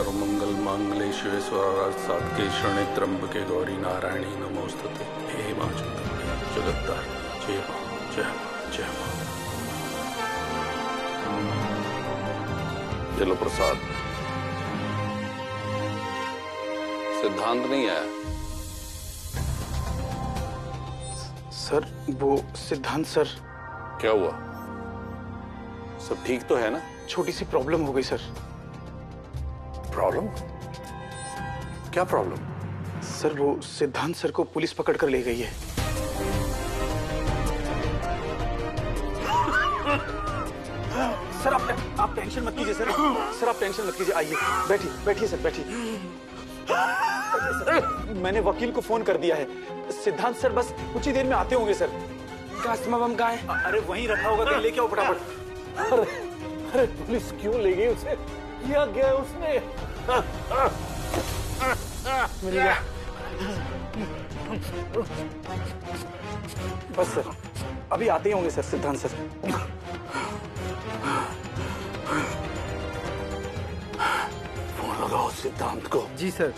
सर्वमंगल मांगल्ये शिवे सर्वार्थ साधके शरण्ये त्र्यंबके गौरी नारायणी नमोस्तुते। हे मां जगदम्बे जगद्धारिणी जय मां जय मां जय मां। चलो प्रसाद। सिद्धांत नहीं आया सर। वो सिद्धांत सर। क्या हुआ? सब ठीक तो है ना? छोटी सी प्रॉब्लम हो गई सर। प्रॉब्लम? क्या प्रॉब्लम? सर वो सिद्धांत सर को पुलिस पकड़ कर ले गई है। सर आप टेंशन मत कीजिए सर। सर आप टेंशन मत कीजिए। आइए बैठिए बैठिए सर बैठिए। मैंने वकील को फोन कर दिया है। सिद्धांत सर बस कुछ ही देर में आते होंगे सर। कास्मा बम कहाँ है? अरे वहीं रखा होगा, कहीं लेके आओ फटाफट। अरे पुलिस क्यों ले गई उसे? किया क्या है उसने? मिल गया। बस सर अभी आते ही होंगे सर सिद्धांत सर। फोन लगाओ सिद्धांत को। जी सर।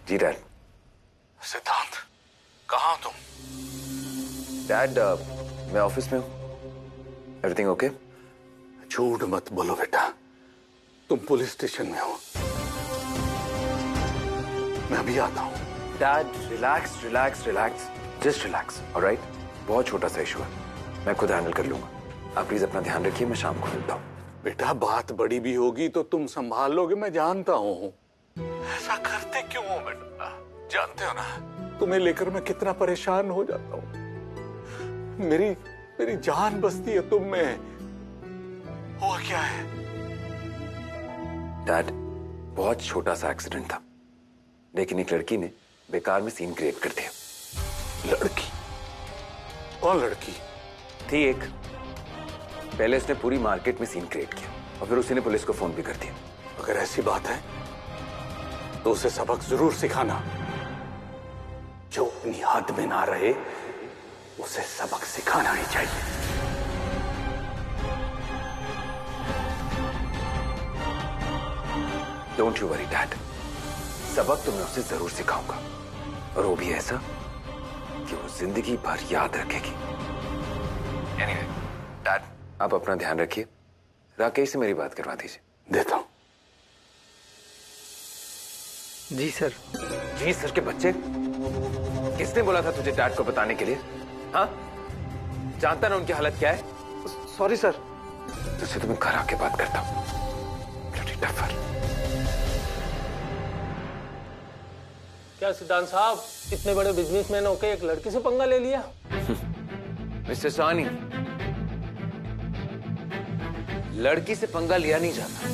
जी डैड। सिद्धांत कहाँ तुम? डैड मैं ऑफिस में हूँ। Everything okay? झूठ मत बोलो बेटा, तुम पुलिस स्टेशन में हो। मैं अभी आता हूँ। Dad relax relax relax, just relax, alright? बहुत छोटा सा इशू है, मैं खुद हैंडल कर लूंगा। आप प्लीज अपना ध्यान रखिए, मैं शाम को मिलता हूँ। बेटा बात बड़ी भी होगी तो तुम संभाल लोगे, मैं जानता हूँ। ऐसा करते क्यों हो बेटा? जानते हो ना तुम्हें लेकर मैं कितना परेशान हो जाता हूँ। मेरी जान बसती है तुम में। और क्या है? डैड बहुत छोटा सा एक्सीडेंट था, लेकिन एक लड़की ने बेकार में सीन क्रिएट कर दिया। लड़की? और लड़की थी एक, पहले उसने पूरी मार्केट में सीन क्रिएट किया और फिर उसी ने पुलिस को फोन भी कर दिया। अगर ऐसी बात है तो उसे सबक जरूर सिखाना। जो अपनी हद में ना रहे उसे सबक सिखाना ही चाहिए। डोंट यू वरी डैड, सबक तो मैं उसे जरूर सिखाऊंगा, और वो भी ऐसा कि वो जिंदगी भर याद रखेगी। एनीवे डैड आप अपना ध्यान रखिए। राकेश से मेरी बात करवा दीजिए। देता हूं। जी सर। जी सर के बच्चे, किसने बोला था तुझे डैड को बताने के लिए? हाँ, जानता ना उनकी हालत क्या है? Sorry sir. तुझसे तो मैं घर आके बात करता हूँ। Bloody tougher. क्या सिद्धांत साहब इतने बड़े बिजनेसमैन होके एक लड़की से पंगा ले लिया? मिस्टर सानी, लड़की से पंगा लिया नहीं जाता।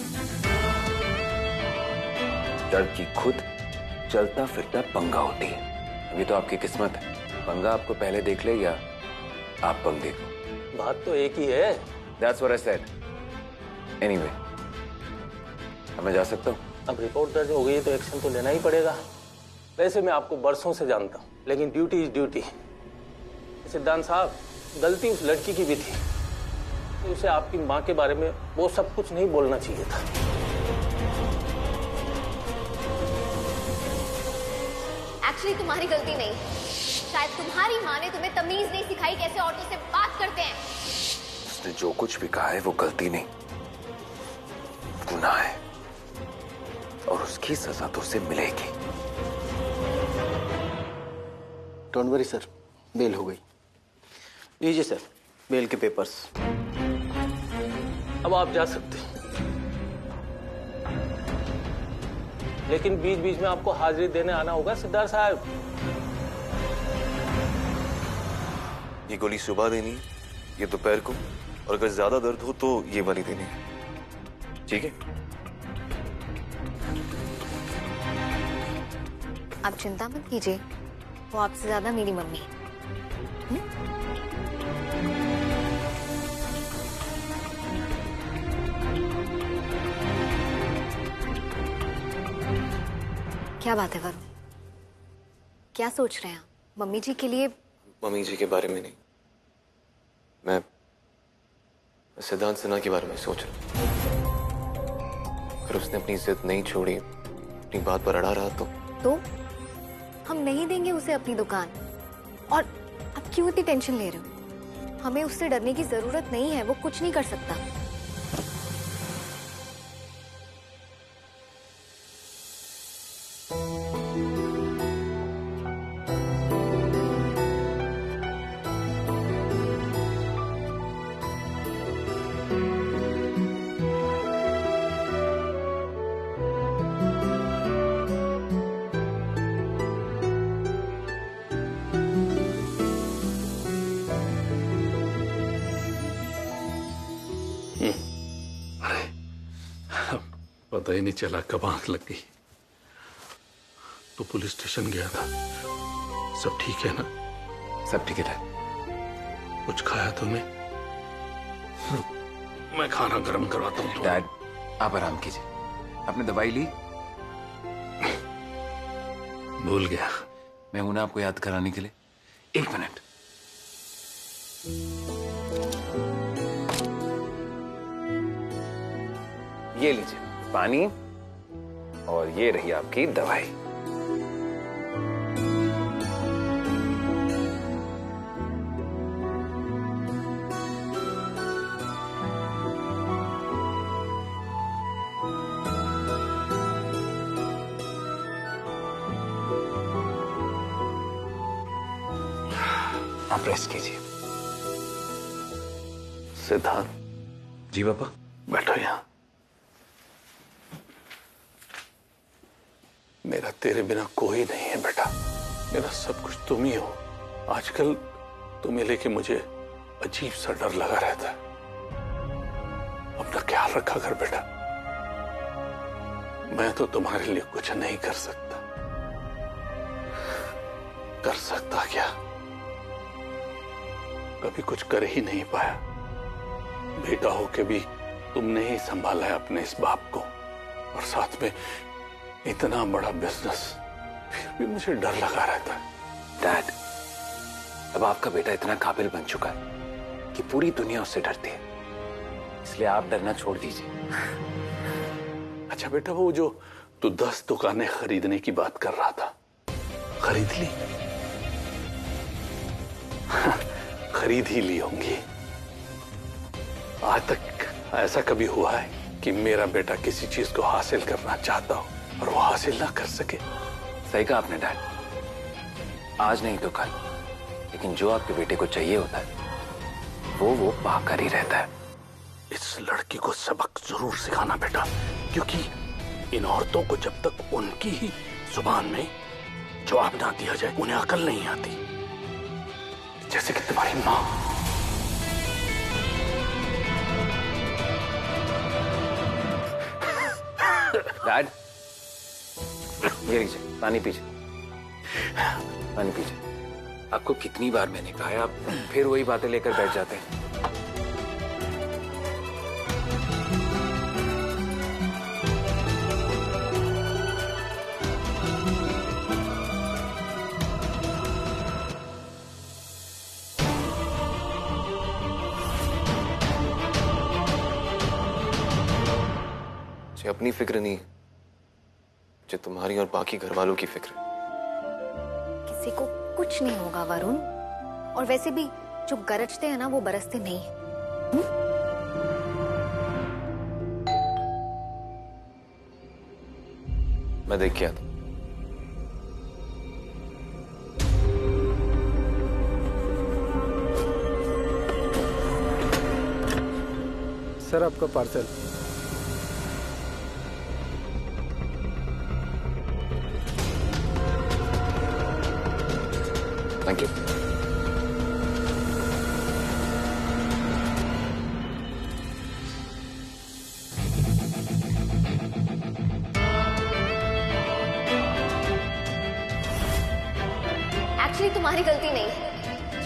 लड़की खुद चलता फिरता पंगा होती है। अभी तो आपकी किस्मत है, पंगा आपको पहले देख ले या आप पंगे को। बात तो एक ही है। That's what I said. Anyway, अब मैं जा सकता हूँ? अब रिपोर्ट दर्ज हो गई है तो एक्शन तो लेना ही पड़ेगा। वैसे मैं आपको बरसों से जानता हूँ, लेकिन ड्यूटी इज ड्यूटी। सिद्धांत साहब गलती उस लड़की की भी थी, तो उसे आपकी माँ के बारे में वो सब कुछ नहीं बोलना चाहिए था। एक्चुअली तुम्हारी गलती नहीं, शायद तुम्हारी माँ ने तुम्हें तमीज नहीं सिखाई कैसे औरतों से बात करते हैं। उसने जो कुछ भी कहा है वो गलती नहीं, गुनाह है, और उसकी सजा तो उसे मिलेगी। डोंट वरी सर, बेल हो गई। लीजिए सर बेल के पेपर्स। अब आप जा सकते हैं, लेकिन बीच बीच में आपको हाजिरी देने आना होगा सिद्धार्थ साहब। ये गोली सुबह देनी है, ये दोपहर को, और अगर ज्यादा दर्द हो तो ये वाली देनी है, ठीक है? आप चिंता मत कीजिए, वो आपसे ज्यादा मेरी मम्मी है। क्या बात है वरुण, क्या सोच रहे हैं आप? मम्मी जी के लिए? मम्मी जी के बारे में नहीं, मैं मैं सिद्धांत सिन्हा के बारे में सोच रहा हूँ। अगर उसने अपनी जिद नहीं छोड़ी, अपनी बात पर अड़ा रहा तो हम नहीं देंगे उसे अपनी दुकान। और अब क्यों इतनी टेंशन ले रहे हो? हमें उससे डरने की जरूरत नहीं है, वो कुछ नहीं कर सकता। पता ही नहीं चला कब आंख लग गई। तो पुलिस स्टेशन गया था, सब ठीक है ना? सब ठीक है डैड। कुछ खाया तूने? मैं खाना गर्म करवाता हूँ। डैड आप आराम कीजिए। आपने दवाई ली? भूल गया। मैं हूं ना आपको याद कराने के लिए। 1 मिनट। ये लीजिए पानी, और ये रही आपकी दवाई। आप रेस्ट कीजिए। सिद्धांत, जी पापा। बैठो यहाँ। मेरा तेरे बिना कोई नहीं है बेटा, मेरा सब कुछ तुम ही हो। आजकल तुम्हें लेके मुझे अजीब सा डर लगा रहता है। अपना ख्याल रखा कर बेटा। मैं तो तुम्हारे लिए कुछ नहीं कर सकता। कर सकता क्या? कभी कुछ कर ही नहीं पाया। बेटा होके भी तुमने ही संभाला है अपने इस बाप को, और साथ में इतना बड़ा बिजनेस। फिर भी मुझे डर लगा रहता है। डैड अब आपका बेटा इतना काबिल बन चुका है कि पूरी दुनिया उससे डरती है, इसलिए आप डरना छोड़ दीजिए। अच्छा बेटा, वो जो तू 10 दुकानें खरीदने की बात कर रहा था, खरीद ली? खरीद ही ली होंगी। आज तक ऐसा कभी हुआ है कि मेरा बेटा किसी चीज को हासिल करना चाहता हो और वो हासिल ना कर सके? सही कहा आपने डैड। आज नहीं तो कल, लेकिन जो आपके बेटे को चाहिए होता है वो पाकर ही रहता है। इस लड़की को सबक जरूर सिखाना बेटा, क्योंकि इन औरतों को जब तक उनकी ही जुबान में जवाब ना दिया जाए उन्हें अकल नहीं आती। जैसे कि तुम्हारी माँ। डैड ये लीजिए पानी पीजिए। पानी पीजिए। आपको कितनी बार मैंने कहा है, आप फिर वही बातें लेकर बैठ जाते हैं। मुझे अपनी फिक्र नहीं, मुझे तुम्हारी और बाकी घर वालों की फिक्र। किसी को कुछ नहीं होगा वरुण, और वैसे भी जो गरजते हैं ना वो बरसते नहीं। मैं देख के आता हूं। सर आपका पार्सल। Thank you. एक्चुअली तुम्हारी गलती नहीं,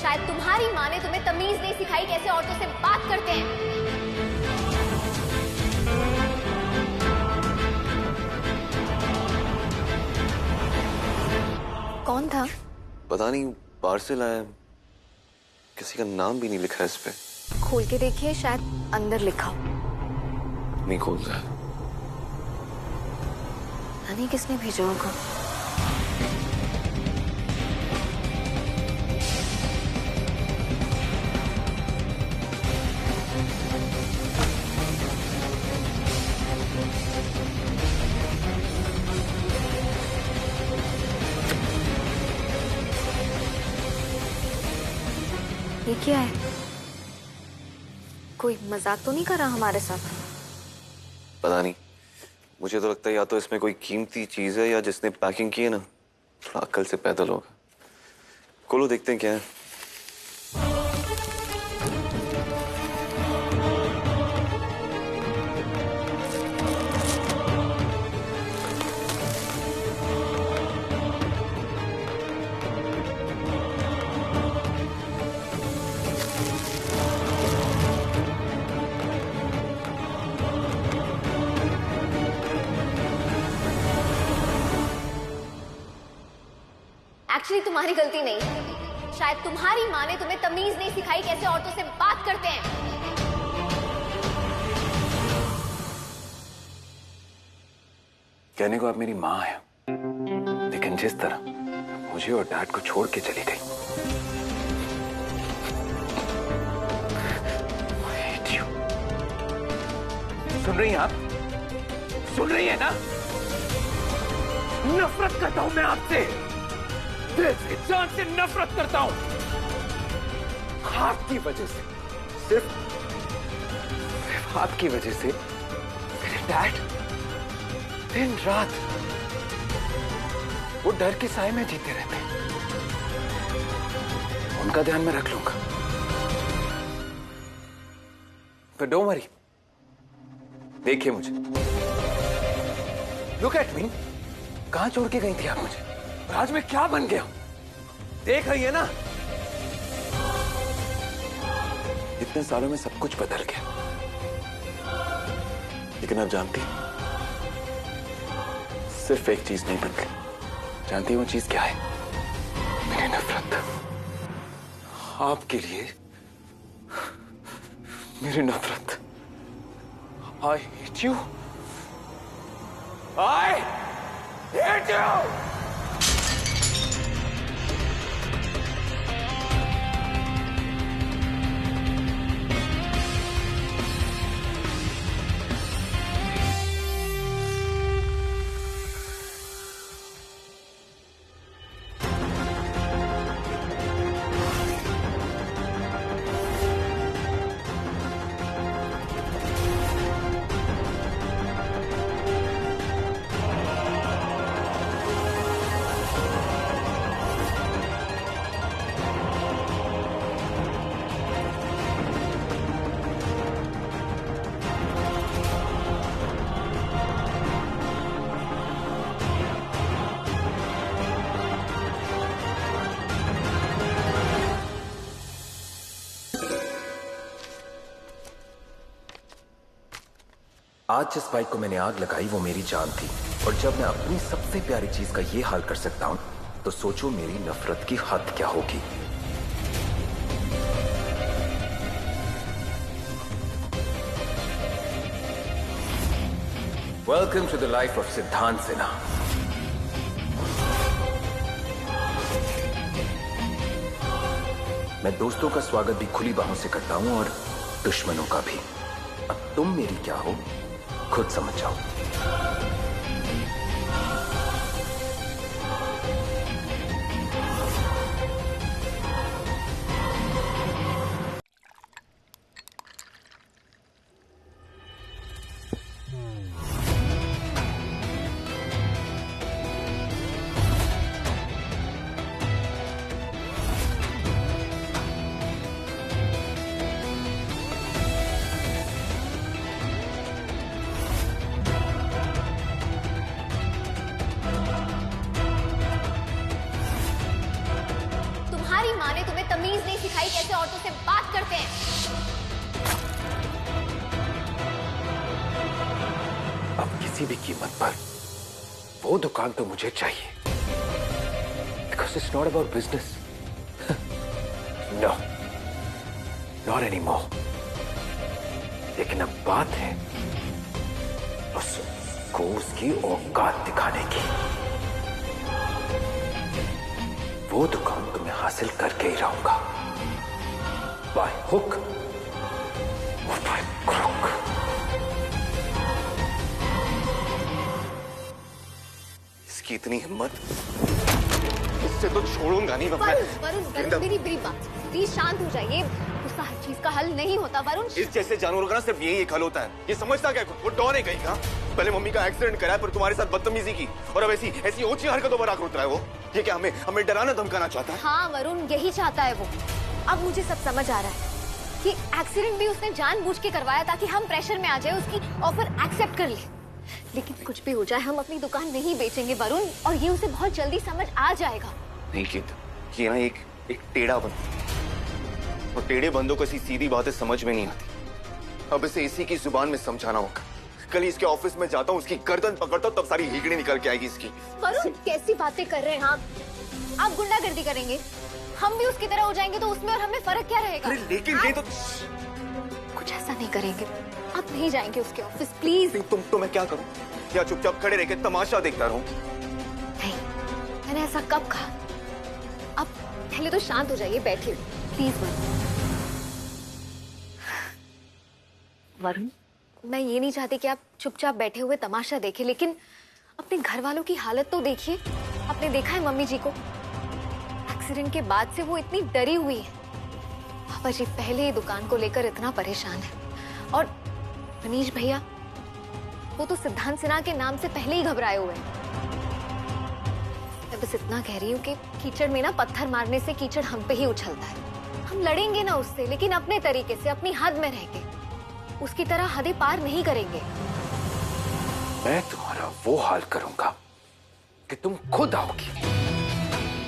शायद तुम्हारी माँ ने तुम्हें तमीज नहीं सिखाई कैसे औरतों से बात करते हैं। कौन था? पता नहीं, पार्सल आया, किसी का नाम भी नहीं लिखा है इस पे। खोल के देखिए, शायद अंदर लिखा हो। नहीं खोल रहा। पता नहीं किसने भेजा होगा। ये क्या है? कोई मजाक तो नहीं कर रहा हमारे साथ? पता नहीं, मुझे तो लगता है या तो इसमें कोई कीमती चीज है या जिसने पैकिंग की है ना थोड़ा अक्ल से पैदल होगा। खोलो देखते हैं क्या है। एक्चुअली तुम्हारी गलती नहीं है। शायद तुम्हारी माँ ने तुम्हें तमीज नहीं सिखाई कैसे औरतों से बात करते हैं। कहने को आप मेरी माँ हैं, लेकिन जिस तरह मुझे और डैड को छोड़ के चली गई, I hate you। सुन रही हैं आप? सुन रही है ना? नफरत करता हूं मैं आपसे, दिल से, जान से नफरत करता हूं। आपकी वजह से, सिर्फ आपकी वजह से मेरे डैड दिन रात वो डर के साए में जीते रहते हैं। उनका ध्यान मैं रख लूंगा, पर डोंट वरी। देखिए मुझे, लुक एट मी। कहां छोड़ के गई थी आप मुझे, और आज मैं क्या बन गया हूं? देख रही है ना? इतने सालों में सब कुछ बदल गया, लेकिन आप जानती सिर्फ एक चीज नहीं बदली। जानती हो वो चीज क्या है? मेरी नफरत आपके लिए, मेरी नफरत। I hate you। I hate you। आज जिस बाइक को मैंने आग लगाई वो मेरी जान थी, और जब मैं अपनी सबसे प्यारी चीज का ये हाल कर सकता हूं तो सोचो मेरी नफरत की हद क्या होगी। Welcome to the life of Siddhant Sinha. मैं दोस्तों का स्वागत भी खुली बाहों से करता हूं और दुश्मनों का भी। अब तुम मेरी क्या हो खुद समझ जाओ। तमीज नहीं सिखाई कैसे औरतों से बात करते हैं। अब किसी भी कीमत पर वो दुकान तो मुझे चाहिए, because it's not about business. No, not any more. लेकिन अब बात है उसको उसकी औकात दिखाने की। वो दुकान तो मैं हासिल करके ही रहूंगा, बाय हुक और बाय क्रुक। इसकी इतनी हिम्मत, इससे तो छोड़ूंगा नहीं मैं। वरुण मेरी बात प्लीज शांत हो जाइए। गुस्सा हर चीज का हल नहीं होता वरुण। इस जैसे जानवरों का ना सिर्फ यही एक हल होता है। ये समझता क्या वो डॉन है कहीं का? पहले मम्मी का एक्सीडेंट कराया, फिर तुम्हारे साथ बदतमीजी की, और अब ऐसी ऊंची हरकतों पर आकर उतरा है वो। ये क्या हमें डराना धमकाना चाहता है? हाँ वरुण, यही चाहता है वो। अब मुझे सब समझ आ रहा है कि एक्सीडेंट भी उसने जानबूझ के करवाया ताकि हम प्रेशर में आ जाए, उसकी ऑफर एक्सेप्ट कर ले। लेकिन कुछ भी हो जाए हम अपनी दुकान नहीं बेचेंगे वरुण, और ये उसे बहुत जल्दी समझ आ जाएगा। नहीं गीत, ये ना एक टेढ़ा बंदा, और टेढ़े बंदों को ऐसी सीधी बातें समझ में नहीं आती। अब इसे इसी की जुबान में समझाना होगा। कल इसके ऑफिस में जाता हूँ, उसकी गर्दन पकड़ता हूँ, तब सारी हिगड़ी निकल के आएगी इसकी। वरुण कैसी बातें कर रहे हैं आप? आप गुंडागर्दी करेंगे, हम भी उसकी तरह हो जाएंगे तो उसमें और हमें फर्क क्या रहेगा? लेकिन ये तो कुछ ऐसा नहीं करेंगे, आप नहीं जाएंगे उसके ऑफिस प्लीज। तो मैं क्या करूं? या चुपचाप खड़े रह के तमाशा देखता रहूं? नहीं, मैंने ऐसा कब कहा? अब पहले तो शांत हो जाइए, बैठिए प्लीज वरुण। मैं ये नहीं चाहती कि आप चुपचाप बैठे हुए तमाशा देखें, लेकिन अपने घर वालों की हालत तो देखिए। आपने देखा है मम्मी जी को, एक्सीडेंट के बाद से वो इतनी डरी हुई है। पापा जी पहले ही दुकान को लेकर इतना परेशान है, और मनीष भैया वो तो सिद्धांत सिन्हा के नाम से पहले ही घबराए हुए हैं। मैं बस इतना कह रही हूँ कि कीचड़ में ना पत्थर मारने से कीचड़ हम पे ही उछलता है। हम लड़ेंगे ना उससे, लेकिन अपने तरीके से, अपनी हद में रह के। उसकी तरह हदें पार नहीं करेंगे। मैं तुम्हारा वो हाल करूंगा कि तुम खुद आओगी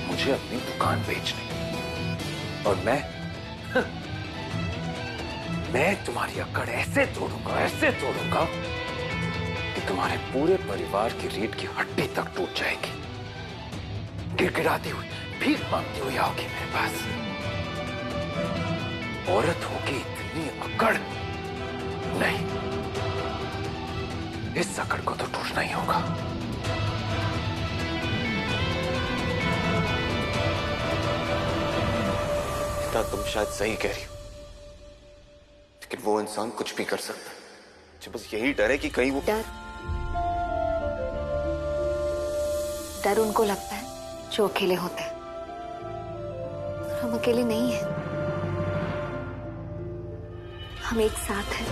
मुझे अपनी दुकान बेचने, और मैं तुम्हारी अकड़ ऐसे तोड़ूंगा कि तुम्हारे पूरे परिवार की रीढ़ की हड्डी तक टूट जाएगी। गिड़गिड़ाती हुई, भीख मांगती हुई आओगी मेरे पास। औरत होगी इतनी अकड़ नहीं, इस अकड़ को तो टूटना ही होगा। तुम शायद सही कह रही हो, लेकिन वो इंसान कुछ भी कर सकता है। मुझे बस यही डर है कि कहीं वो डर उनको लगता है जो अकेले होते हैं। हम अकेले नहीं हैं, हम एक साथ हैं,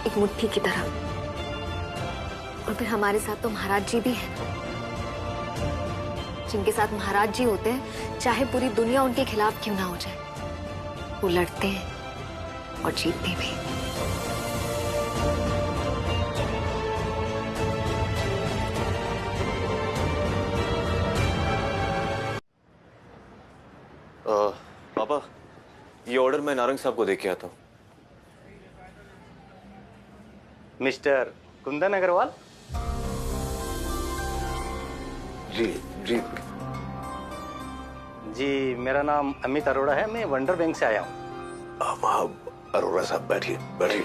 एक मुट्ठी की तरह। और फिर हमारे साथ तो महाराज जी भी हैं। जिनके साथ महाराज जी होते हैं, चाहे पूरी दुनिया उनके खिलाफ क्यों ना हो जाए, वो लड़ते हैं और जीतते भी। पापा, ये ऑर्डर मैं नारंग साहब को दे के आता हूँ। मिस्टर कुंदन अग्रवाल? जी जी जी, मेरा नाम अमित अरोड़ा है, मैं वंडर बैंक से आया हूँ। आप अरोड़ा साहब बैठिए बैठिए,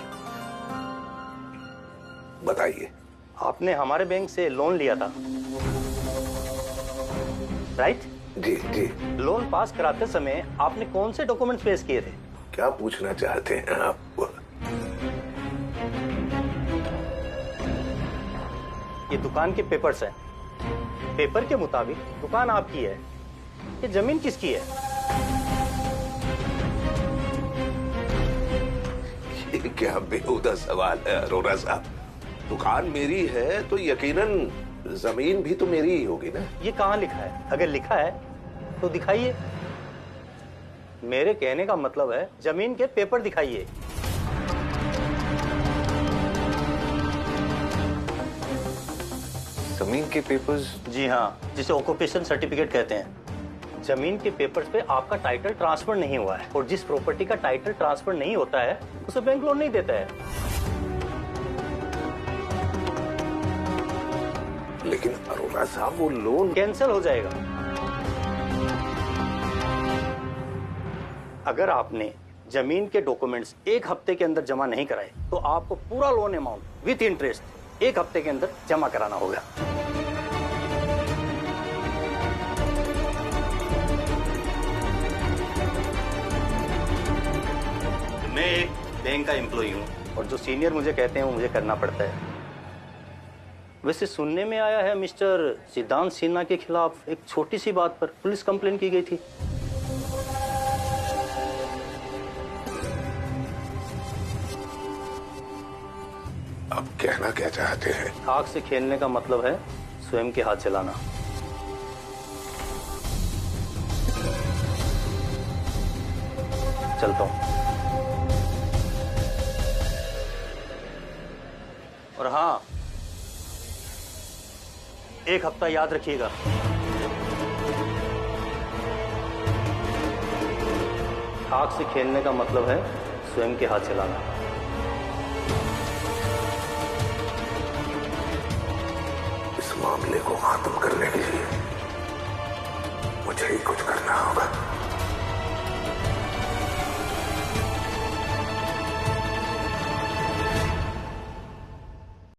बताइए। आपने हमारे बैंक से लोन लिया था, राइट? जी जी। लोन पास कराते समय आपने कौन से डॉक्यूमेंट्स पेश किए थे? क्या पूछना चाहते हैं आप? ये दुकान के पेपर्स हैं। पेपर के मुताबिक दुकान आपकी है, ये जमीन किसकी है? ये क्या बेहुदा सवाल है अरोड़ा साहब। दुकान मेरी है तो यकीनन जमीन भी तो मेरी ही होगी ना। ये कहाँ लिखा है? अगर लिखा है तो दिखाइए। मेरे कहने का मतलब है जमीन के पेपर दिखाइए। जमीन के पेपर्स? जी हाँ, जिसे ऑक्यूपेशन सर्टिफिकेट कहते हैं। जमीन के पेपर्स पे आपका टाइटल ट्रांसफर नहीं हुआ है, और जिस प्रॉपर्टी का टाइटल ट्रांसफर नहीं होता है उसे बैंक लोन नहीं देता है। लेकिन अरोड़ा साहब वो लोन कैंसिल हो जाएगा। अगर आपने जमीन के डॉक्यूमेंट्स 1 हफ्ते के अंदर जमा नहीं कराए तो आपको पूरा लोन अमाउंट विथ इंटरेस्ट 1 हफ्ते के अंदर जमा कराना होगा। मैं एक बैंक का एम्प्लॉई हूँ और जो सीनियर मुझे कहते हैं वो मुझे करना पड़ता है। वैसे सुनने में आया है मिस्टर सिद्धांत सिन्हा के खिलाफ एक छोटी सी बात पर पुलिस कंप्लेन की गई थी। अब कहना क्या चाहते हैं? आग से खेलने का मतलब है स्वयं के हाथ चलाना। चलता हूं। और हाँ, 1 हफ्ता याद रखिएगा। आग से खेलने का मतलब है स्वयं के हाथ चलाना। इस मामले को खत्म करने के लिए